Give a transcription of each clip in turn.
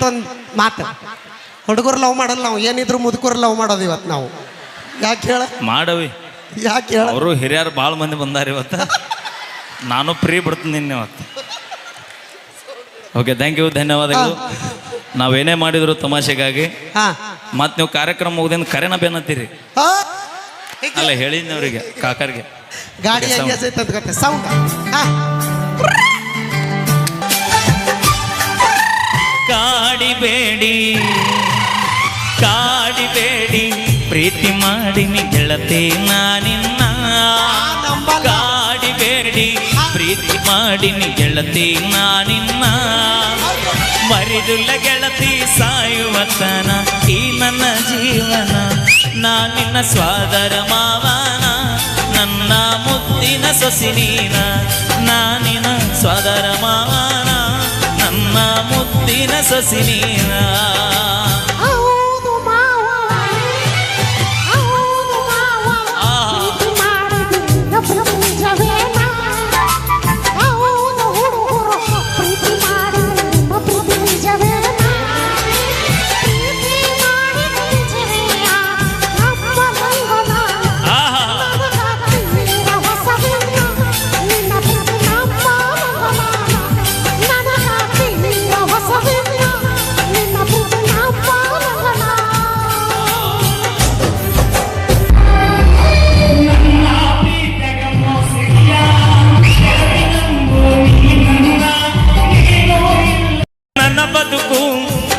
ಮತ್ತೊಂದು ಮಾತು, ಹುಡುಗರು ಲವ್ ಮಾಡಲ್ಲ, ನಾವು ಏನಿದ್ರು ಮುದುಕರು ಲವ್ ಮಾಡೋದು ಇವತ್ತು ನಾವು. ಯಾಕೆ ಹೇಳ ಮಾಡವಿ, ಯಾಕೆ ಹೇಳ, ಅವರು ಹಿರಿಯರು ಭಾಳ ಮಂದಿ ಬಂದಾರ ಇವತ್ತು. ನಾನು ಫ್ರೀ ಬಿಡ್ತೀನಿ ನಿನ್ನೆ ಇವತ್ತು. ಓಕೆ, ಥ್ಯಾಂಕ್ ಯು, ಧನ್ಯವಾದಗಳು. ನಾವೇನೇ ಮಾಡಿದ್ರು ತಮಾಷೆಗಾಗಿ. ಮತ್ತೆ ನೀವು ಕಾರ್ಯಕ್ರಮ ಮುಗ್ದಿಂದ ಕರೆನ ಬೇನತ್ತೀರಿ ಅಲ್ಲ, ಹೇಳಿದ್ನಿ ಅವರಿಗೆ, ಕಾಕರ್ಗೆ. ಗಾಡಿ ಸೌಂಡ್ ಕಾಡಿಬೇಡಿ ಕಾಡಿಬೇಡಿ ಪ್ರೀತಿ ಮಾಡಿನಿ ಗೆಳತಿ ನಾನಿನ್ನ. ಕಾಡಿಬೇಡಿ ಪ್ರೀತಿ ಮಾಡಿನಿ ಗೆಳತಿ ನಾನಿನ್ನ. ಮರಿದುಲ್ಲ ಗೆಳತಿ ಸಾಯುವತನ ಈ ನನ್ನ ಜೀವನ. ನಾನಿನ್ನ ಸ್ವಾದರ ಮಾವನ, ನನ್ನ ಮುದ್ದಿನ ಸೊಸಿ ನೀನ. ನಾನಿನ ಸ್ವಾದರ ಮಾವನ, ನನ್ನ ಮುದ್ದಿನ ಸೊಸಿ ನೀನ.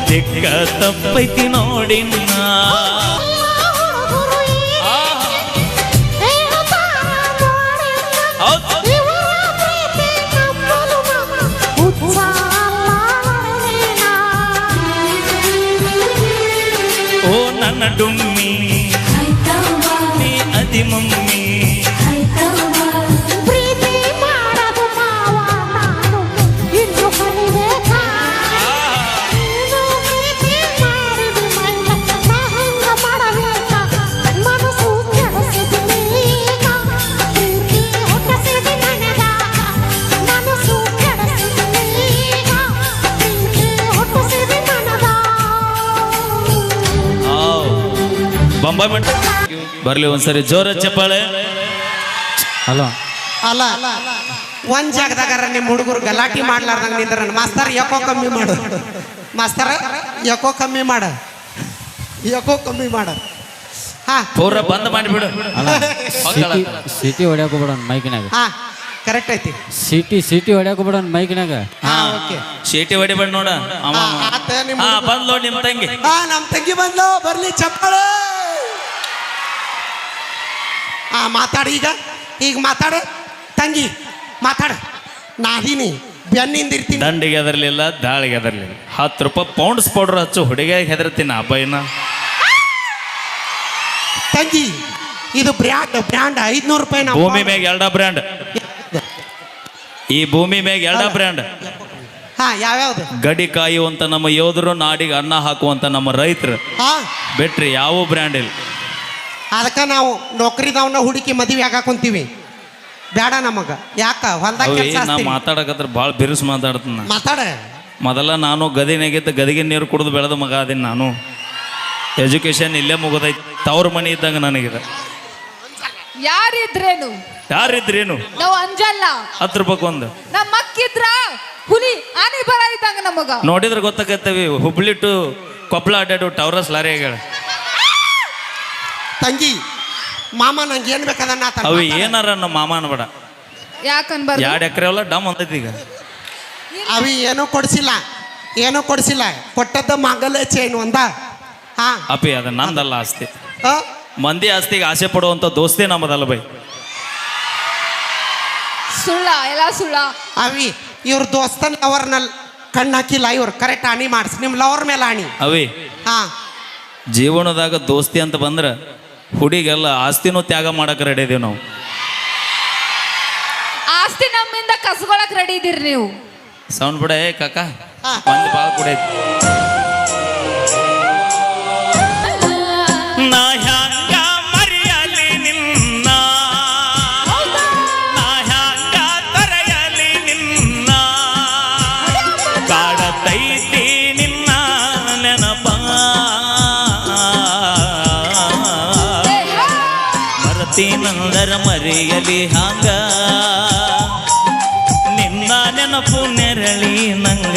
ದಿಕ್ಕ ತಪ್ಪೈತಿ ನೋಡಿನ್ನ. ಓ ನನ್ನ ಡುಮ್ಮಿ ನೀ ಅದಿ ಮಮ್ಮಿ. ಬೊಂಬಾಯಿ ಮಟ್ಟ ಬರ್ಲಿ ಒಂದ್ಸರಿ ಜೋರ ಚಪ್ಪಾಳೆ. ಹಲೋ ಅಲ್ಲ, ಒಂದ್ ಜಾಗದಾಗ ನಿಮ್ಮ ಹುಡುಗರು ಗಲಾಟಿ ಮಾಡ್ಲಾರ್ದಂಗ ನಿಂದ್ರ. ಮಾಸ್ತರ್ ಯಾಕೋ ಕಮ್ಮಿ ಮಾಡು, ಮಾಸ್ತರ ಯಾಕೋ ಕಮ್ಮಿ ಮಾಡ, ಯಾಕೋ ಕಮ್ಮಿ ಮಾಡ. ಹಾ ಪೂರ ಬಂದ್ ಮಾಡಿಬಿಡು. ಸಿಟಿ ಹೊಡ್ಯಾಕ ಬಿಡೋಣ ಮೈಕಿನಾಗ. ಹಾ ಕರೆಕ್ಟ್ ಐತಿ. ಸಿಟಿ ಹೊಡ್ಯಾಕ ಬಿಡೋಣ ಮೈಕಿನಾಗ. ಶೀಟಿ ಹೊಡಿಬೇಡ ನೋಡ. ಬಂದ್ಲೋ ನಿಮ್ ತಂಗಿ. ನಮ್ ತಂಗಿ ಬಂದ್ಲು, ಬರ್ಲಿ ಚಪ್ಪಾಳೆ. ಮಾತಾಡ, ಈಗ ಮಾತಾಡ ತಂಗಿ, ಮಾತಾಡ. ನಾದೀನಿ ಬೆನ್ನಿಂದ ಇರ್ತೀನಿ. ದಂಡಿಗೆ ಹೆದರ್ಲಿಲ್ಲ, ದಾಳಿಗೆ ಹೆದರ್ಲಿಲ್ಲ. 10 ರೂಪಾಯಿ ಪೌಂಡ್ಸ್ ಪೌಡರ್ ಹಚ್ಚು ಹುಡುಗಿಯಾಗಿ ಹೆದರ್ತೀನಿ ಅಬ್ಬಯ್ಯನ. ತಂಗಿ ಇದು ಬ್ರ್ಯಾಂಡ್ 500 ರೂಪಾಯಿ. ಭೂಮಿ ಮ್ಯಾಗ 2 ಬ್ರ್ಯಾಂಡ್, ಈ ಭೂಮಿ ಮ್ಯಾಗ 2 ಬ್ರ್ಯಾಂಡ್. ಯಾವ್ಯಾವ್ದು? ಗಡಿ ಕಾಯುವಂತ ನಮ್ಮ ಯೋಧರು, ನಾಡಿಗೆ ಅನ್ನ ಹಾಕುವಂತ ನಮ್ಮ ರೈತರು ಬಿಟ್ರಿ ಯಾವ ಬ್ರ್ಯಾಂಡ್ ಇಲ್ಲ. ಅದಕ್ಕೆ ನಾವು ನೌಕರಿದವನ್ನ ಹುಡುಕಿ ಮದುವೆ ಆಗಾಕೊಂತೀವಿ. ಬೇಡ ನಮಗ. ಯಾಕ ಹೊಲ್ದಾಗ ನಾ ಮಾತಾಡಕತ್ರ ಭಾಳ ಬಿರುಸು ಮಾತಾಡ್ತೀನಿ. ಮಾತಾಡ. ಮೊದಲ ನಾನು ಗದಿನಾಗಿದ್ದ ಗದಿಗೆ ನೀರು ಕುಡಿದು ಬೆಳೆದ ಮಗ ಅದೀನಿ ನಾನು. ಎಜುಕೇಶನ್ ಇಲ್ಲೇ ಮುಗಿದೈತಿ. ತವ್ರ ಮನೆ ಇದ್ದಂಗ ನನಗಿದೆ. ಯಾರಿದ್ರೇನು ನಾವು ಅಂಜಲ್ಲ. 10 ರೂಪಾಯಿ ಒಂದು ನಮ್ಮ ಮಕ್ಕಿದ್ರ ಹುಲಿ ಆನೆ ಬರ ಇದ್ದಂಗ ನಮಗ ನೋಡಿದ್ರೆ ಗೊತ್ತಾಗತ್ತವಿ. ಹುಬ್ಳಿ ಟು ಕೊಪ್ಪಳ ಅಡ್ಡಾಡು ಟವರಸ್ ಲಾರಿ ಹೇಳ. ತಂಗಿ ಮಾಮ ನಂಗೆ ಏನ್ ಬೇಕದನ್ನ ಅವು ಏನಾರ ನಮ್ಮ ಮಾಮ ಅನ್ಬೇಡ. ಯಾಕನ್ಬಾರ್ದು? 2 ಎಕರೆ ಹೊಲ ಡಮ್ ಅಂತೈತಿ. ಈಗ ಅವಿ ಏನೂ ಕೊಡಿಸಿಲ್ಲ. ಕೊಟ್ಟದ್ದ ಮಗಲೇ ಚೈನ್ ಒಂದ. ಅಪ್ಪಿ ಅದ ನಂದಲ್ಲ ಆಸ್ತಿ. ಮಂದಿ ಆಸ್ತಿಗೆ ಆಸೆ ಪಡುವಂತ ದೋಸ್ತಿ ನಮ್ಮದಲ್ಲ ಬೈ. ಸುಳ್ಳ, ಎಲ್ಲ ಸುಳ್ಳ. ಅವಿ ಇವ್ರ ದೋಸ್ತನ್ ಲವರ್ನಲ್ಲಿ ಕಣ್ಣು ಹಾಕಿಲ್ಲ. ಇವ್ರು ಕರೆಕ್ಟ್ ಆಣಿ ಮಾಡಿಸ್. ನಿಮ್ ಲವರ್ ಮೇಲೆ ಆಣಿ. ಅವಿ ಜೀವನದಾಗ ದೋಸ್ತಿ ಅಂತ ಬಂದ್ರ ಹುಡುಗೆಲ್ಲ ಆಸ್ತಿನೂ ತ್ಯಾಗ ಮಾಡಕ್ ರೆಡಿ ಇದೀವಿ ನಾವು. ಆಸ್ತಿ ನಮ್ಮಿಂದ ಕಸ್ಕೊಳಕ್ ರೆಡಿ ಇದೀರಿ ನೀವು. ಸೌಂಡ್ ಬಿಡ ಕಾಕ, ಮಂದಿ ಬಾಳ ಕುಡೈತಿ. ನಾ ಹ್ಯಾಂಗ ಮರೆಯಲಿ ನಿನ್ನ, ನಾ ಹ್ಯಾಂಗ ತರೆಯಲಿ ನಿನ್ನ. ಕಾಡತೈತಿ ನಿನ್ನ ನಂದರ ಮರೆಯಲಿ ಹಂಗ ನಿನ್ನ ನೆನಪು ನೆರಳಿ ನಂಗ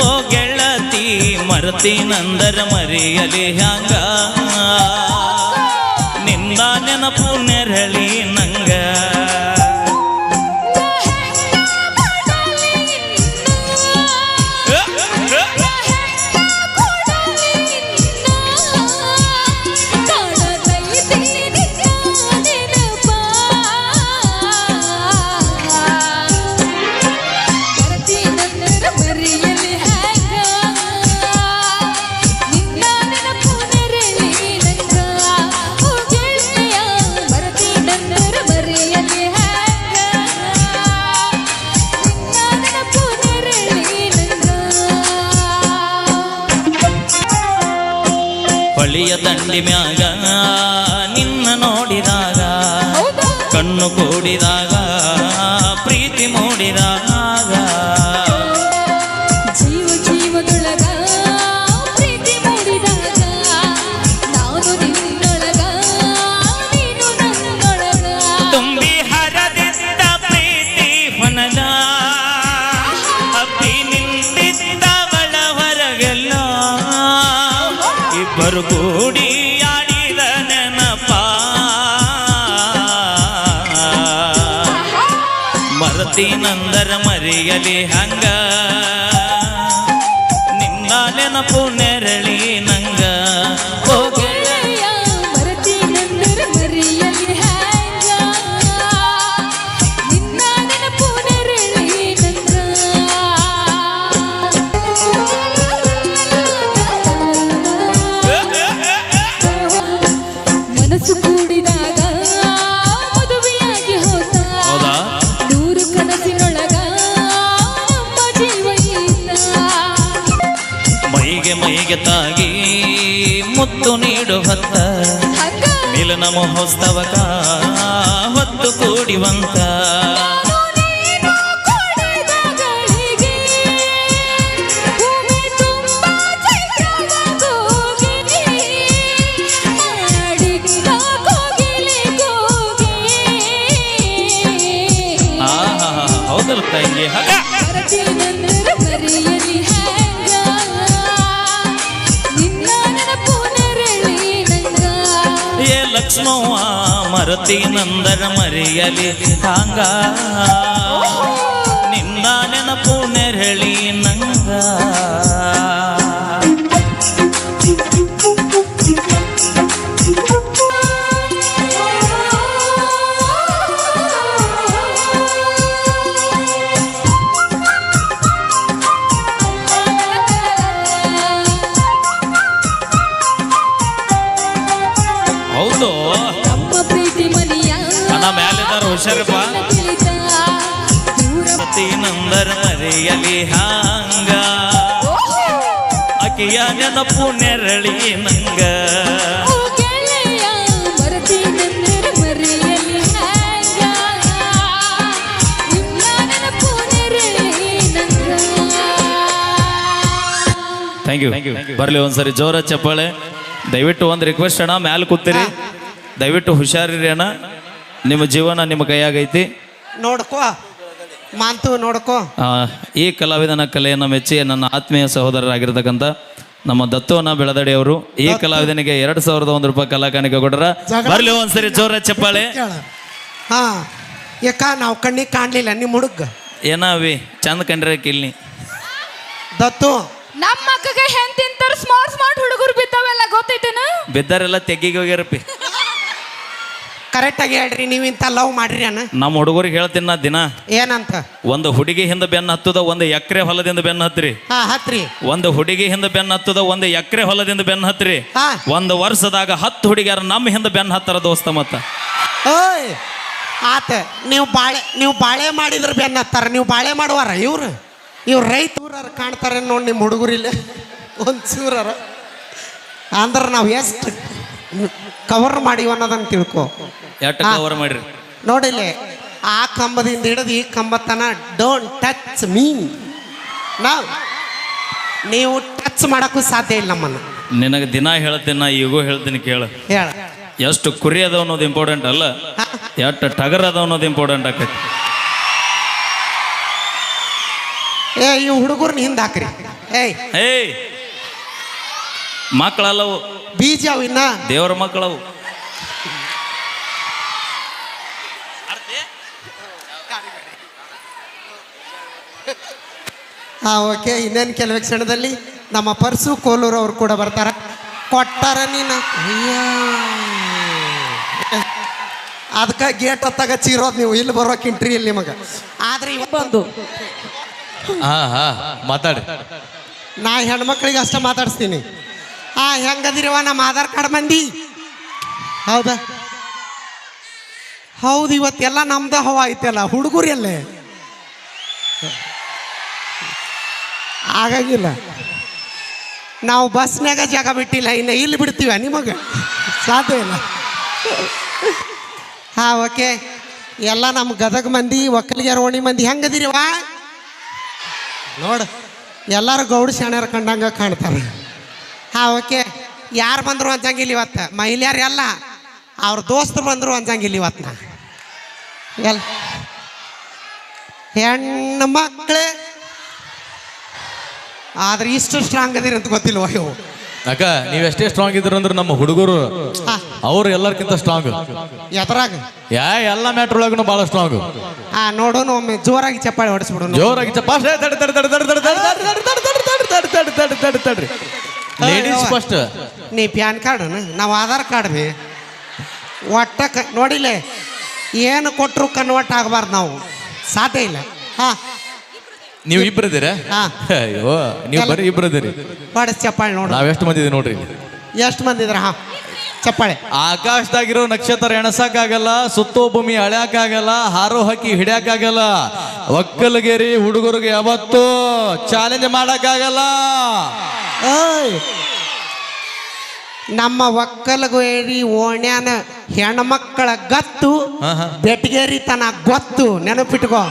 ಓ ಗೆಳತಿ ಮರತಿ ನಂದರ ಮರೆಯಲಿ ಹಂಗ ನಿನ್ನ ನೆನಪು ನೆರಳಿ ನಂಗ ಹೊಳಿಯ ದಂಡಿ ಮ್ಯಾಗ ನಿನ್ನ ನೋಡಿದಾಗ ಕಣ್ಣು ಕೂಡಿದಾಗ ಪ್ರೀತಿ ಮೂಡಿದಾಗ ಜೀವ ಜೀವದೊಳಗ ಪ್ರೀತಿ ಮೂಡಿದಾಗ ನಾನು ನಿನ್ನೊಳಗ ನೀನು ನನ್ನೊಳಗ ತುಂಬಿ ಹರದಿದ್ದ ಪ್ರೀತಿ ಹೊನದ ಅಪ್ಪಿ ನಿಂತಿದ್ದವಳ ಹೊರಗೆಲ್ಲ ಇಬ್ಬರು ಕೂಡಿ ಆಡಿದ ನೆನಪ ಮರತಿ ನಂದರ ಮರೆಯಲಿ ಹಂಗ ನಿನ್ನ ನೆನಪು ನೆರಳಿ ನಂಗ ಓ ಗೆಳೆಯ ಮರತಿ ನಂದರ ಮರೆಯಲಿ ಹ್ಯಾಂಗ ನಿನ್ನ ನೆನಪು ನೆರಳಿ ನಂಗ ಮನಸ್ಸು ಕೂಡಿದಾಗ ಮದುವೆಯಾಗಿ ಹೋದ ಹೌದಾ ನೂರು ಕನಸಿನೊಳಗ ನಮ್ಮ ಜೀವ ಈತ ಮೈಗೆ ಮೈಗೆ ತಾಗಿ ಮುತ್ತು ನೀಡು ಹೊತ್ತ ಹಂಗ ಮಿಲನ ಮಹೋತ್ಸವಕ ಹೊತ್ತು ಕೂಡಿವಂತ ನಾನು ನೀನು ಕೂಡಿದ ಗಳಿಗೆ ಭೂಮಿ ತುಂಬ ಚೈತ್ರವಾಗೋಗಿ ಮಾಡಿದ ಕೋಗಿಲೆ ಕೂಗಿ ಹೌದಲ್ಲ ತಂಗಿ ಹಗ ಮರತಿ ನಂದರ ಮರೆಯಲಿ ಹ್ಯಾಂಗ ನಿನ್ನ ನೆನಪು ನೆರಳಿ ನಂಗ ಏ ಲಕ್ಷ್ಮವ್ವ ಮರತಿ ನಂದರ ಮರೆಯಲಿ ಹಂಗ ನಿನ್ನ ನೆನಪು ನೆರಳಿ ನಂಗ ಹೌದು ನಮ್ಮ ಪ್ರೀತಿ ಮನೆಯ ಅಣ್ಣ ಮ್ಯಾಲಿದಾರ ಹುಷಾರಪ್ಪ ತಿಳಿದ ದೂರ ಮರತಿ ನಂದರ ಮರೆಯಲಿ ಹಂಗ ಅಕಿಯ ನೆನಪು ನೆರಳಿ ನಂಗ ಓ ಗೆಳೆಯ ಮರತಿ ನಂದರ ಮರೆಯಲಿ ಹ್ಯಾಂಗ ನಿನ್ನ ನೆನಪು ನೆರಳಿ ನಂಗ ಥ್ಯಾಂಕ್ ಯು ಬರ್ಲಿ ಒಂದ್ಸರಿ ಜೋರ ಚಪ್ಪಾಳೆ ದಯವಿಟ್ಟು ಒಂದು ರಿಕ್ವೆಸ್ಟ್ ಅಣ್ಣ ಮ್ಯಾಲೆ ಕೂತೀರಿ ದಯವಿಟ್ಟು ಹುಷಾರಿರಿ ಅಣ್ಣ ನಿಮ್ಮ ಜೀವನ ನಿಮ್ಮ ಕೈಯಾಗೈತಿ ನೋಡ್ಕೋ ಮಾಂತು ನೋಡ್ಕೋ ಈ ಕಲಾವಿದನ ಕಲೆಯನ್ನು ಮೆಚ್ಚಿ ನನ್ನ ಆತ್ಮೀಯ ಸಹೋದರರಾಗಿರ್ತಕ್ಕಂಥ ನಮ್ಮ ದತ್ತುವನ ಬೆಳದಡಿ ಅವರು ಈ ಕಲಾವಿದನಿಗೆ 2,001 ರೂಪಾಯಿ ಕಲಾ ಕಾಣಿಕೆ ಕೊಟ್ಟರ ಬರ್ಲಿ ಒಂದ್ಸರಿ ಜೋರ ಚಪ್ಪಾಳೆ ಹಾ ಯಾಕ ನಾವು ಕಣ್ಣಿಗೆ ಕಾಣ್ಲಿಲ್ಲ ನಿಮ್ಮ ಹುಡುಗ ಏನಾವಿ ಚಂದ ಕಂಡ್ರೆ ಕಿಲ್ನಿ ದತ್ತು ನಮ್ಮ ಅಕ್ಕಗೆ ಹೆಂತಿಂತರ ಸ್ಮಾರ್ಟ್ ಸ್ಮಾರ್ಟ್ ಹುಡುಗರು ಬಿದ್ದಾವೆಲ್ಲ ಗೊತ್ತೈತೇನ ಬಿದ್ದಾರೆಲ್ಲ ತೆಗ್ಗಿಗೆ ಹೋಗ್ಯಾರಪ್ಪಿ ಕರೆಕ್ಟಾಗಿ ಹೇಳ್ರಿ ನೀವು ಇಂಥ ಲವ್ ಮಾಡ್ರಿ ಅಣ್ಣ ನಮ್ಮ ಹುಡುಗರಿಗೆ ಹೇಳ್ತೀನಿ ನಾ ದಿನ ಏನಂತ ಒಂದು ಹುಡುಗಿ ಹಿಂದೆ ಬೆನ್ನ ಹತ್ತದ ಒಂದು ಎಕರೆ ಹೊಲದಿಂದ ಬೆನ್ನ ಹತ್ರಿ ಹಾ ಹತ್ರಿ ಒಂದು ಹುಡುಗಿ ಹಿಂದೆ ಬೆನ್ನ ಹತ್ತದ ಒಂದು ಎಕರೆ ಹೊಲದಿಂದ ಬೆನ್ನ ಹತ್ರಿ ಹಾ ಒಂದು ವರ್ಷದಾಗ 10 ಹುಡುಗಿಯರ ನಮ್ಮ ಹಿಂದೆ ಬೆನ್ನ ಹತ್ತಾರ ದೋಸ್ತ ಮತ್ತ ಓಯ್ ಆತ ನೀವು ಬಾಳೆ ಮಾಡಿದ್ರೆ ಬೆನ್ನ ಹತ್ತಾರ ನೀವು ಬಾಳೆ ಮಾಡುವಾರ ಇವ್ರು ರೈತೂರರು ಕಾಣ್ತಾರೆ ನೋಡಿ ನಿಮ್ಮ ಹುಡುಗರಿಲ್ಲ ಒಂದು ಚೂರರ ಅಂದ್ರೆ ನಾವು ಎಷ್ಟು ಕವರ್ ಮಾಡಿವ ಅನ್ನೋದನ್ನ ತಿಳ್ಕೊ ಎಟ್ಟು ಕವರ್ ಮಾಡ್ರಿ ನೋಡಿಲ್ಲ ಆ ಕಂಬದಿಂದ ಹಿಡಿದು ಈ ಕಂಬತನ ಡೋಂಟ್ ಟಚ್ ಮೀ ನೀವು ಟಚ್ ಮಾಡೋಕ್ಕೂ ಸಾಧ್ಯ ಇಲ್ಲ ನಮ್ಮನ್ನು ನಿನಗೆ ದಿನ ಹೇಳ್ತೀನಿ ನಾ ಈಗೂ ಹೇಳ್ತೀನಿ ಕೇಳು ಹೇಳ ಎಷ್ಟು ಕುರಿ ಅದಾವ ಅನ್ನೋದು ಇಂಪಾರ್ಟೆಂಟ್ ಅಲ್ಲ ಎಟ್ಟ ಟಗರ್ ಅದ ಅನ್ನೋದು ಇಂಪಾರ್ಟೆಂಟ್ ಆಕೈತಿ. ಈ ಹುಡುಗರ್ನ ಹಿಂದೆ ಹಾಕ್ರಿ. ಏಯ್ ಮಕ್ಕಳಲ್ಲವು, ಬೀಜ ಅವು ಇನ್ನ ದೇವರ ಮಕ್ಕಳವು. ಓಕೆ. ಇನ್ನೇನು ಕೆಲವೇ ಕ್ಷಣದಲ್ಲಿ ನಮ್ಮ ಪರ್ಸು ಕೋಲೂರು ಅವ್ರು ಕೂಡ ಬರ್ತಾರ. ಕೊಟ್ಟಾರ ನೀನು ಅದಕ್ಕೆ ಗೇಟ್ ಹತ್ತಾಗ ಚೀರೋದು ನೀವು, ಇಲ್ಲಿ ಬರೋಕ್ಕಿಂಟ್ರಿ ಇಲ್ಲಿ ನಿಮಗೆ. ಆದ್ರೆ ಇವತ್ತು ಬಂದು ಮಾತಾಡಿ. ನಾ ಹೆಣ್ಮಕ್ಳಿಗೆ ಅಷ್ಟೇ ಮಾತಾಡಿಸ್ತೀನಿ. ಹೆಂಗದಿರಿವ ನಮ್ಮ ಆಧಾರ್ ಕಾರ್ಡ್ ಮಂದಿ? ಹೌದಾ? ಹೌದು, ಇವತ್ತೆಲ್ಲ ನಮ್ದು ಹವಾ ಐತಲ್ಲ, ಹುಡುಗರು ಎಲ್ಲೇ ಆಗಾಗಿಲ್ಲ. ನಾವು ಬಸ್ನಾಗ ಜಾಗ ಬಿಟ್ಟಿಲ್ಲ, ಇನ್ನು ಇಲ್ಲಿ ಬಿಡ್ತೀವ ನಿಮಗೆ ಸಾಧ್ಯ ಇಲ್ಲ. ಓಕೆ. ಎಲ್ಲ ನಮ್ಮ ಗದಗ ಮಂದಿ, ಒಕ್ಕಲಿಗೆ ರೋಣಿ ಮಂದಿ ಹೆಂಗದಿರಿವಾ? ನೋಡು, ಎಲ್ಲರೂ ಗೌಡ ಶಾಣ್ಯರ ಕಂಡಂಗೆ ಕಾಣ್ತಾರೆ. ಓಕೆ. ಯಾರು ಬಂದರು ಅಂಜಂಗಿಲ್ಲ ಇವತ್ತು, ಮಹಿಳೆಯರು ಎಲ್ಲ ಅವ್ರ ದೋಸ್ತರು ಬಂದರು ಅಂಜಂಗಿಲ್ಲ ಇವತ್ತು. ನಾ ಎಲ್ಲ ಹೆಣ್ಣು ಮಕ್ಕಳೇ ಆದ್ರೆ ಇಷ್ಟು ಸ್ಟ್ರಾಂಗ್ ಅದಿರಿ ಅಂತ ಗೊತ್ತಿಲ್ವ ಇವು. ಅಕ್ಕ ನೀವೆಷ್ಟೇ ಸ್ಟ್ರಾಂಗ್ ಇದ್ರ ಅಂದ್ರೆ ನಮ್ಮ ಹುಡುಗರು ಅವ್ರು ಎಲ್ಲರಿಗಿಂತ ಸ್ಟ್ರಾಂಗ್. ಎದ್ರಾಗ ಎಲ್ಲ ಮ್ಯಾಟ್ರ್ ಒಳಗೂ ಬಹಳ ಸ್ಟ್ರಾಂಗ್. ನೋಡೋಣ ಒಮ್ಮೆ ಜೋರಾಗಿ ಚಪ್ಪಾಳೆ ಹೊಡಿಸ್ಬಿಡೋಣ. ಜೋರಾಗಿ ಲೇಡೀಸ್ ಫಸ್ಟ್. ನೀ ಪ್ಯಾನ್ ಕಾರ್ಡ್, ನಾವು ಆಧಾರ್ ಕಾರ್ಡ್ ಬಿ ಒಟ್ಟ ನೋಡಿಲ್ಲ, ಏನು ಕೊಟ್ಟರು ಕನ್ವರ್ಟ್ ಆಗಬಾರ್ದು, ನಾವು ಸಾಧ್ಯ ಇಲ್ಲ. ನೀವು ಇಬ್ಬರಿದ್ದೀರಾ? ಅಯ್ಯೋ ನೀವು ಬರೀ ಇಬ್ಬರಿದ್ದೀರಿ. ಹೊಡಿಸ್ ಚಪ್ಪಾಳೆ ನೋಡ್ರಿ. ನಾವ್ ಎಷ್ಟು ಮಂದಿ ಇದೀವಿ ನೋಡ್ರಿ. ಎಷ್ಟು ಮಂದಿ ಇದ್ರ? ಚಪ್ಪಾಳೆ. ಆಕಾಶದಾಗಿರೋ ನಕ್ಷತ್ರ ಎಣಸಕ್ಕಾಗಲ್ಲ, ಸುತ್ತೋ ಭೂಮಿ ಅಳ್ಯಾಕಾಗಲ್ಲ, ಹಾರೋ ಹಕ್ಕಿ ಹಿಡಿಯಕ್ಕಾಗಲ್ಲ. ಒಕ್ಕಲಗೇರಿ ಹುಡುಗರಿಗೆ ಯಾವತ್ತೂ ಚಾಲೆಂಜ್ ಮಾಡಕ್ಕಾಗಲ್ಲ. ನಮ್ಮ ಒಕ್ಕಲಗೇರಿ ಓಣ್ಯಾನ ಹೆಣ್ಮಕ್ಕಳ ಗತ್ತು ಬೆಟಗೇರಿ ತನ ಗೊತ್ತು, ನೆನಪಿಟ್ಕೋ.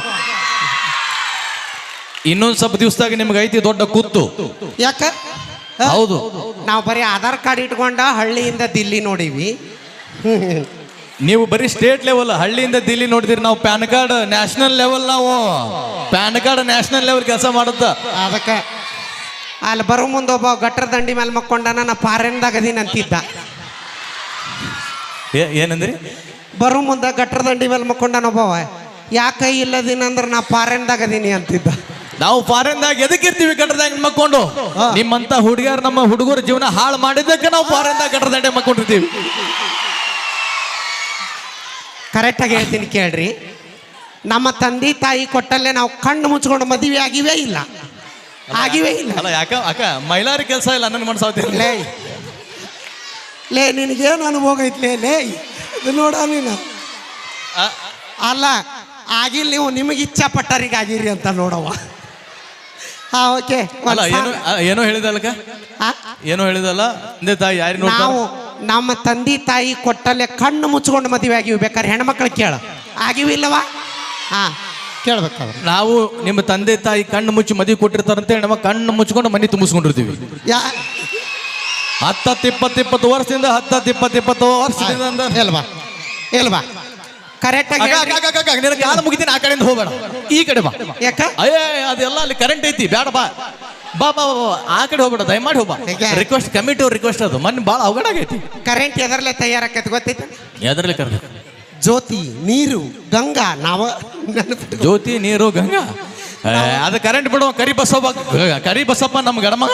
ಇನ್ನೊಂದು ಸ್ವಲ್ಪ ದಿವಸದಾಗ ನಿಮ್ಗೆ ಐತಿ ದೊಡ್ಡ ಕೂತು. ಯಾಕ? ಹೌದು, ನಾವು ಬರೀ ಆಧಾರ್ ಕಾರ್ಡ್ ಇಟ್ಕೊಂಡ ಹಳ್ಳಿಯಿಂದ ದಿಲ್ಲಿ ನೋಡಿವಿ. ನೀವು ಬರೀ ಸ್ಟೇಟ್ ಲೆವೆಲ್, ಹಳ್ಳಿಯಿಂದ ದಿಲ್ಲಿ ನೋಡಿದಿರಿ. ನಾವು ಪ್ಯಾನ್ ಕಾರ್ಡ್ ನ್ಯಾಷನಲ್ ಲೆವೆಲ್, ನಾವು ಪ್ಯಾನ್ ಕಾರ್ಡ್ ನ್ಯಾಷನಲ್ ಲೆವೆಲ್ ಕೆಲಸ ಮಾಡುತ್ತ. ಅದಕ್ಕೆ ಅಲ್ಲಿ ಬರೋ ಮುಂದೆ ಒಬ್ಬ ಗಟ್ರ ದಂಡಿ ಮೇಲೆ ಮಕ್ಕೊಂಡನ, ನಾ ಫಾರಿನ್ದಾಗ ಅದೀನಿ ಅಂತಿದ್ದ. ಏನಂದ್ರಿ? ಬರೋ ಮುಂದೆ ಗಟ್ರ ದಂಡಿ ಮೇಲೆ ಮಕ್ಕೊಂಡನ ಒಬ್ಬವ, ಯಾಕ ಇಲ್ಲದಿನಂದ್ರೆ ನಾ ಫಾರಿನ್ದಾಗ ಅದೀನಿ ಅಂತಿದ್ದ. ನಾವು ಫಾರಿನ್ದಾಗ ಎದಕ್ಕಿರ್ತೀವಿ ಗಟ್ಟರದಾಗ ಮಕ್ಕೊಂಡು? ನಿಮ್ಮಂತ ಹುಡುಗಿಯರು ನಮ್ಮ ಹುಡುಗರ ಜೀವನ ಹಾಳು ಮಾಡಿದ್ದಕ್ಕೆ ನಾವು ಫಾರಿನ್ದಾಗ ಗಟ್ಟರದಂಡೆ ಮಕ್ಕೊಂಡಿರ್ತೀವಿ. ಕರೆಕ್ಟಾಗಿ ಹೇಳ್ತೀನಿ ಕೇಳ್ರಿ. ನಮ್ಮ ತಂದೆ ತಾಯಿ ಕೊಟ್ಟಲ್ಲೇ ನಾವು ಕಣ್ಣು ಮುಚ್ಕೊಂಡು ಮದುವೆ ಆಗಿವೇ ಇಲ್ಲ. ಅಲ್ಲ ಯಾಕ ಅಕ್ಕ ಮೈಲಾರಿ ಕೆಲಸ ಇಲ್ಲ ನನ್ನ ಮನಸ್ಸಾಗ್ತಿಲ್ಲ. ಲೇ ನಿನಗೇನು ಅನುಭವ ಐತ್ಲೇ? ಲೇ ಇದು ನೋಡ ನೀನು. ಅಲ್ಲ ಆಗಿಲ್ಲ, ನೀವು ನಿಮಗೆ ಇಚ್ಛಾ ಪಟ್ಟರಿಗೆ ಆಗಿರಿ ಅಂತ ನೋಡವ. ಓಕೆ. ಅಲ್ಲ ಏನೋ ಹೇಳಿದಲ್ಲಕ್ಕ, ಏನೋ ಹೇಳಿದಲ್ಲ ತಂದೆ ತಾಯಿ ಯಾರು ನಾವು ನಮ್ಮ ತಂದೆ ತಾಯಿ ಕೊಟ್ಟಲ್ಲೇ ಕಣ್ಣು ಮುಚ್ಕೊಂಡು ಮದುವೆ ಆಗಿವಿ. ಬೇಕಾದ್ರೆ ಹೆಣ್ಮಕ್ಳು ಕೇಳ, ಆಗಿವಿಲ್ಲವಾ? ಕೇಳ್ಬೇಕಾದ್ರೆ ನಾವು ನಿಮ್ಮ ತಂದೆ ತಾಯಿ ಕಣ್ಣು ಮುಚ್ಚಿ ಮದುವೆ ಕೊಟ್ಟಿರ್ತಾರಂತೆ, ನಮ್ಮ ಕಣ್ಣು ಮುಚ್ಕೊಂಡು ಮನೆ ತುಂಬಿಸ್ಕೊಂಡಿರ್ತೀವಿ. 10-20 ವರ್ಷದಿಂದ 10-20 ವರ್ಷದಿಂದ ಇಲ್ವಾ? ಕರೆಕ್ಟಾಗಿ ಕಾಲ ಮುಗಿತೀನಿ. ಆ ಕಡೆಯಿಂದ ಹೋಗ್ಬೇಡ, ಈ ಕಡೆ ಬಾ. ಯಾಕ? ಅದೆಲ್ಲ ಅಲ್ಲಿ ಕರೆಂಟ್ ಐತಿ, ಬೇಡ ಬಾ ಬಾ ಬಾ ಆ ಕಡೆ ಹೋಗ್ಬೇಡ, ದಯಮಾಡಿ ಹೋಗ್ಬಾ. Request, committee request. ಅದು ಮೊನ್ನೆ ಭಾಳ ಅವಘಡ ಆಗೈತಿ. ಕರೆಂಟ್ ಎದರ್ಲೆ ತಯಾರಾಕೈತಿ ಗೊತ್ತೈತೆ? ಎದರಲ್ಲಿ ಕರೆದ? ಜ್ಯೋತಿ, ನೀರು, ಗಂಗಾ. ನಾವು ಜ್ಯೋತಿ, ನೀರು, ಗಂಗಾ. ಅದು ಕರೆಂಟ್ ಬಿಡುವ. ಕರಿ ಬಸಪ್ಪ ನಮ್ಮ ಗಡಮಗ,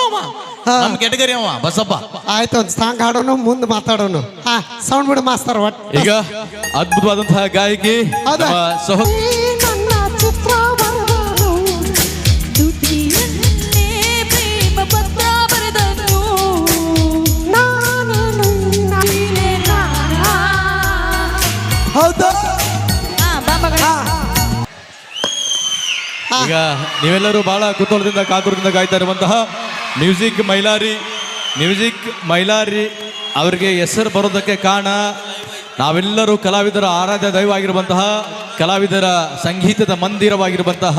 ನಮ್ಮ ಕೆಟಗರಿ ಅವ ಬಸಪ್ಪ. ಆಯ್ತು, ಒಂದು ಸಾಂಗ್ ಹಾಡೋನು, ಮುಂದೆ ಮಾತಾಡೋನು. ಸೌಂಡ್ ಬಿಡು ಮಾಸ್ತರ್. ಈಗ ಅದ್ಭುತವಾದಂತಹ ಗಾಯಕಿ ಈಗ ನೀವೆಲ್ಲರೂ ಬಹಳ ಕುತೂಹಲದಿಂದ ಕಾತುರದಿಂದ ಕಾಯ್ತಾ ಇರುವಂತಹ ಮ್ಯೂಸಿಕ್ ಮೈಲಾರಿ ಅವರಿಗೆ ಹೆಸರು ಬರೋದಕ್ಕೆ ಕಾರಣ ನಾವೆಲ್ಲರೂ ಕಲಾವಿದರ ಆರಾಧ್ಯ ದೈವ ಆಗಿರುವಂತಹ ಕಲಾವಿದರ ಸಂಗೀತದ ಮಂದಿರವಾಗಿರುವಂತಹ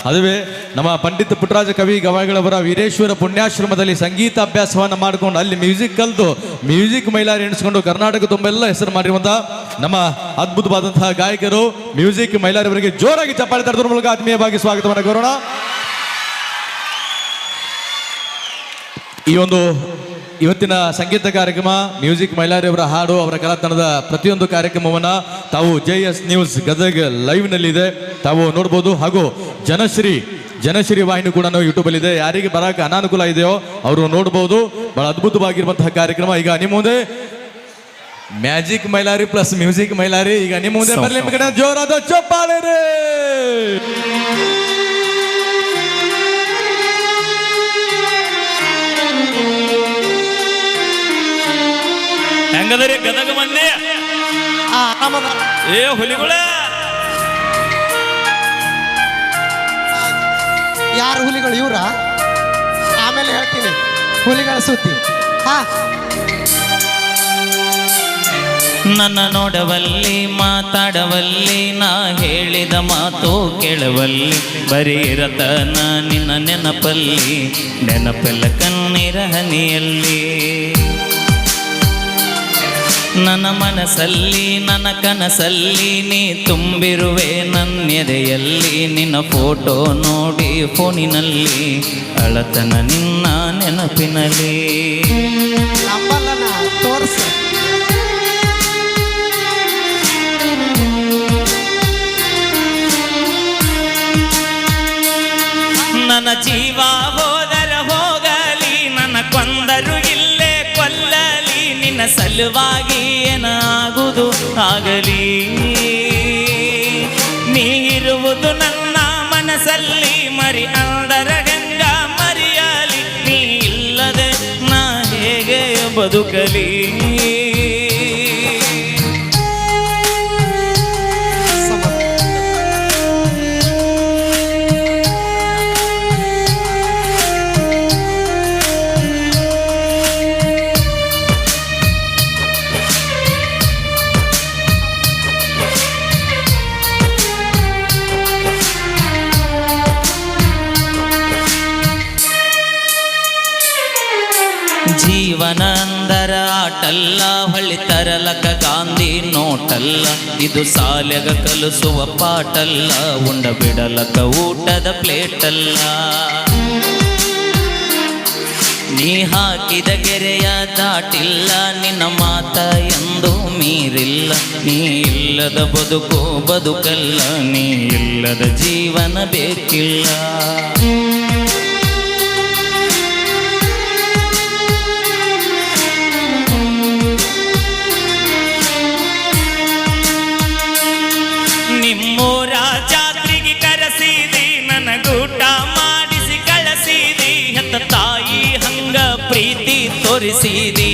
ಅದುವೇ ನಮ್ಮ ಪಂಡಿತ ಪುಟ್ಟರಾಜ ಕವಿ ಗವಾಯಿಗಳವರ ವೀರೇಶ್ವರ ಪುಣ್ಯಾಶ್ರಮದಲ್ಲಿ ಸಂಗೀತ ಅಭ್ಯಾಸವನ್ನು ಮಾಡಿಕೊಂಡು ಅಲ್ಲಿ ಮ್ಯೂಸಿಕ್ ಕಲಿತು ಮ್ಯೂಸಿಕ್ ಮೈಲಾರಿ ಎಣಿಸ್ಕೊಂಡು ಕರ್ನಾಟಕ ತುಂಬೆಲ್ಲ ಹೆಸರು ಮಾಡಿರುವಂತಹ ನಮ್ಮ ಅದ್ಭುತವಾದಂತಹ ಗಾಯಕರು ಮ್ಯೂಸಿಕ್ ಮೈಲಾರಿ ಅವರಿಗೆ ಜೋರಾಗಿ ಚಪ್ಪಾಳೆ ತಡೆದ್ರ ಮೂಲಕ ಆತ್ಮೀಯವಾಗಿ ಸ್ವಾಗತವನ್ನು ಕೋರೋಣ. ಈ ಒಂದು ಇವತ್ತಿನ ಸಂಗೀತ ಕಾರ್ಯಕ್ರಮ ಮ್ಯೂಸಿಕ್ ಮೈಲಾರಿ ಅವರ ಹಾಡು ಅವರ ಕಲಾತನದ ಪ್ರತಿಯೊಂದು ಕಾರ್ಯಕ್ರಮವನ್ನ ತಾವು JS ನ್ಯೂಸ್ ಗದಗ್ ಲೈವ್ ನಲ್ಲಿದೆ, ತಾವು ನೋಡ್ಬೋದು. ಹಾಗೂ ಜನಶ್ರೀ ವಾಹಿನಿ ಕೂಡ ಯೂಟ್ಯೂಬ್ ಅಲ್ಲಿ ಇದೆ. ಯಾರಿಗೆ ಬರಕ್ಕೆ ಅನಾನುಕೂಲ ಇದೆಯೋ ಅವರು ನೋಡ್ಬೋದು. ಬಹಳ ಅದ್ಭುತವಾಗಿರುವಂತಹ ಕಾರ್ಯಕ್ರಮ. ಈಗ ನಿಮ್ಮ ಮುಂದೆ magic Mailari plus music Mailari ಈಗ ನಿಮ್ಮ ಮುಂದೆ ಬರಲಿ. ನಿಮ್ಮ ಕಡೆ ಜೋರಾದ ಚಪ್ಪಾಳೆ ರೀ. ಹೆಂಗದರಿ ಗದಗ ಮಂದಿ? ಏ ಹುಲಿಗಳ ಯಾರು ಹುಲಿಗಳು? ಇವ್ರ ಆಮೇಲೆ ಹೇಳ್ತೀನಿ ಹುಲಿಗಳ ಸುದ್ದಿ. ನನ್ನ ನೋಡವಲ್ಲಿ ಮಾತಾಡವಲ್ಲಿ ನಾ ಹೇಳಿದ ಮಾತು ಕೇಳವಲ್ಲಿ ಬರೀ ಇರತನ ನಿನ್ನ ನೆನಪಲ್ಲಿ ನೆನಪೆಲ್ಲ ಕಣ್ಣೀರ ಹನಿಯಲ್ಲಿ ನನ್ನ ಮನಸ್ಸಲ್ಲಿ ನನ್ನ ಕನಸಲ್ಲಿ ನೀ ತುಂಬಿರುವೆ ನನ್ನೆದೆಯಲ್ಲಿ ನಿನ್ನ ಫೋಟೋ ನೋಡಿ ಫೋನಿನಲ್ಲಿ ಅಳತನ ನಿನ್ನ ನೆನಪಿನಲ್ಲಿ ತೋರ್ಸ ನನ್ನ ಜೀವ ಹೋದರ ಹೋಗಲಿ ನನ್ನ ಕೊಂದರು ಇಲ್ಲೇ ಕೊಲ್ಲಲಿ ನಿನ್ನ ಸಲುವಾಗಿ ಏನಾಗುವುದು ಆಗಲಿ ನೀ ಇರುವುದು ನನ್ನ ಮನಸ್ಸಲ್ಲಿ ಮರಿ ಅಂದರ ಗಂಗ ಮರಿಯಲಿ ನೀ ಇಲ್ಲದೆ ನಾ ಹೇಗೆ ಬದುಕಲಿ ಜೀವನ ಅಂದರ ಆಟಲ್ಲ ಹೊಳ್ಳಿ ತರಲಕ ಗಾಂಧಿ ನೋಟಲ್ಲ ಇದು ಸಾಲೆಗ ಕಲಿಸುವ ಪಾಟಲ್ಲ ಉಂಡ ಬಿಡಲಕ ಊಟದ ಪ್ಲೇಟಲ್ಲ ನೀ ಹಾಕಿದ ಗೆರೆಯ ದಾಟಿಲ್ಲ ನಿನ್ನ ಮಾತ ಎಂದು ಮೀರಿಲ್ಲ ನೀ ಇಲ್ಲದ ಬದುಕು ಬದುಕಲ್ಲ ನೀ ಇಲ್ಲದ ಜೀವನ ಬೇಕಿಲ್ಲ ನಿಮ್ಮೂರ ಜಾತ್ರೆಗೆ ಕರೆಸಿದಿ ನನಗೂಟ ಮಾಡಿಸಿ ಕಳಿಸಿದಿ ಹೆತ್ತ ತಾಯಿ ಹಂಗ ಪ್ರೀತಿ ತೋರಿಸಿದಿ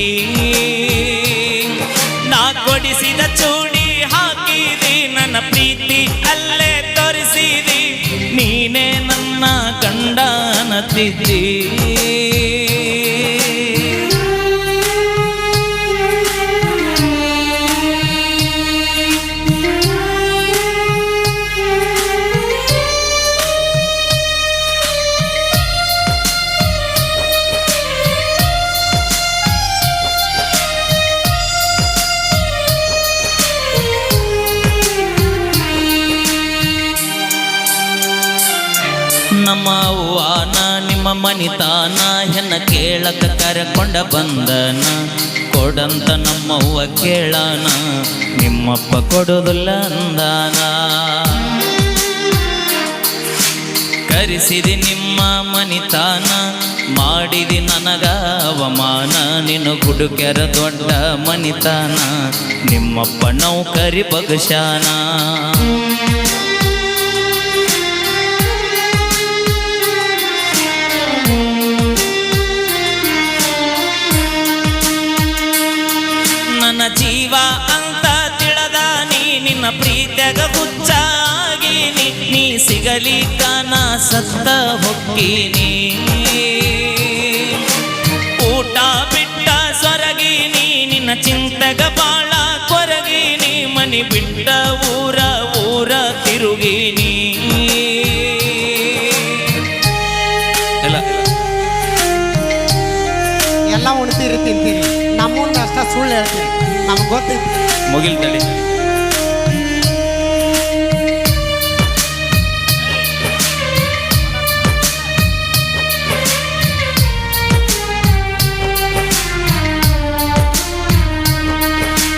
ನಾ ಕೊಡಿಸಿದ ಚೂಡಿ ಹಾಕಿದಿ ನನ್ನ ಪ್ರೀತಿ ಅಲ್ಲೇ ತೋರಿಸಿದಿ ನೀನೇ ನನ್ನ ಗಂಡ ಅನ್ನತಿದ್ದಿ ನಮ್ಮ ಅವ್ವಾನ ನಿಮ್ಮ ಮನಿತಾನ ಹೆಣ್ಣ ಕೇಳಕ ಕರಕೊಂಡ ಬಂದನ ಕೊಡಂತ ನಮ್ಮವ್ವ ಕೇಳಾನ ನಿಮ್ಮಪ್ಪ ಕೊಡುದಿಲ್ಲ ಅಂದಾನ ಕರೆಸಿದಿ ನಿಮ್ಮ ಮನಿತಾನ ಮಾಡಿದಿ ನನಗ ಅವಮಾನ ನಿನ್ನ ಗುಡುಕೆರ ದೊಡ್ಡ ಮನಿತಾನ ನಿಮ್ಮಪ್ಪ ನೌಕರಿ ಬಗಶಾನ ನನ್ನ ಜೀವ ಅಂತ ತಿಳದ ನಿನ್ನ ಪ್ರೀತ್ಯಾಗ ಹುಚ್ಚಾಗಿನಿ ನೀ ಸಿಗಲಿಕ್ಕ ನಾ ಸತ್ತ ಹೊಕ್ಕಿನಿ ಊಟ ಬಿಟ್ಟ ಸೊರಗಿನಿ ನಿನ್ನ ಚಿಂತೆಗ ಬಾಳ ಕೊರಗಿನಿ ಮನಿ ಬಿಟ್ಟ ಊರ ಎಲ್ಲ ಉಣ್ತೀರಿ ತಿಂತೀರಿ ನಮ್ಮನ್ನ ಅಷ್ಟ ಸುಳ್ಳು ಹೇಳ್ತೀರಿ ನಮ್ಗೆ ಗೊತ್ತೈತಿ. ಮುಗಿಲ್ ತಡಿ.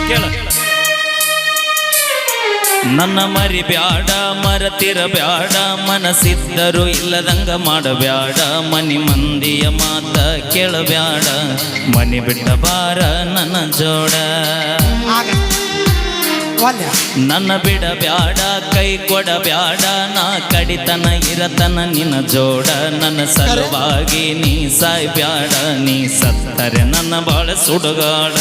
ಕೇಳ. ನನ್ನ ಮರಿ ಬ್ಯಾಡ ಮರತಿರ ಬ್ಯಾಡ ಮನಸ್ಸಿದ್ದರು ಇಲ್ಲದಂಗ ಮಾಡಬ್ಯಾಡ ಮನಿ ಮಂದಿಯ ಮಾತ ಕೇಳಬ್ಯಾಡ ಮನಿ ಬಿಟ್ಟ ಬಾರ ನನ್ನ ಜೋಡ ಆಗ ಒಲ್ಲೆ ನನ್ನ ಬಿಡಬ್ಯಾಡ ಕೈ ಕೊಡಬ್ಯಾಡ ನಾ ಕಡಿತನ ಇರತನ ನಿನ್ನ ಜೋಡ ನನ್ನ ಸಲುವಾಗಿ ನೀ ಸಾಯ್ಬ್ಯಾಡ ನೀ ಸತ್ತರೆ ನನ್ನ ಬಾಳ ಸುಡುಗಾಡ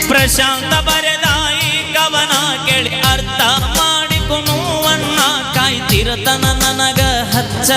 ಪ್ರಶಾಂತ ಬರೆದಾಯಿ ಕವನ ಕೇಳಿ ಅರ್ಥ ಮಾಡಿಕೊನುವನ್ನ ಕಾಯ್ತಿರತನ ನನಗ ಹಚ್ಚ